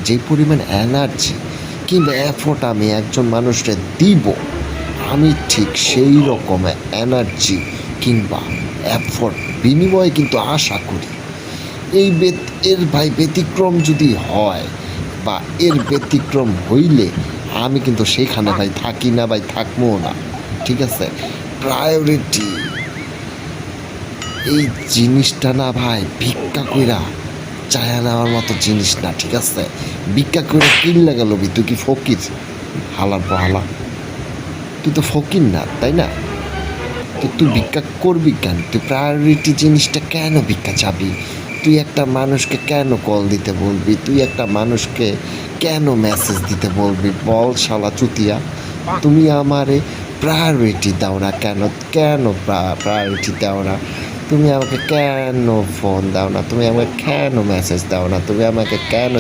যে পরিমাণ এনার্জি কিংবা এফোর্ট আমি একজন মানুষকে দিব, আমি ঠিক সেই রকম এনার্জি কিংবা এফোর্ট বিনিময়ে কিন্তু আশা করি। এর ভাই ব্যতিক্রম যদি হয় বা এর ব্যতিক্রম হইলে আমি কিন্তু সেখানে ভাই থাকি না, ভাই থাকবো না। ঠিক আছে, প্রায়োরিটি এই জিনিসটা না ভাই ভিক্ষা কইরা চায়া নেওয়ার মতো জিনিস না। ঠিক আছে, ভিক্ষা কইরা কিনলে গেল তুই কি ফকির? হালার পহালা, তুই তো ফকির না, তাই না? তো তুই ভিক্ষা করবি কেন? তুই প্রায়োরিটি জিনিসটা কেন ভিক্ষা চাবি? তুই একটা মানুষকে কেন কল দিতে বলবি? তুই একটা মানুষকে কেন মেসেজ দিতে বলবি? বল শালা চুতিয়া, তুমি আমারে প্রায়োরিটি দাও না কেন? কেন প্রায়োরিটি দাও না? তুমি আমাকে কেন ফোন দাও না? তুমি আমাকে কেন মেসেজ দাও না? তুমি আমাকে কেন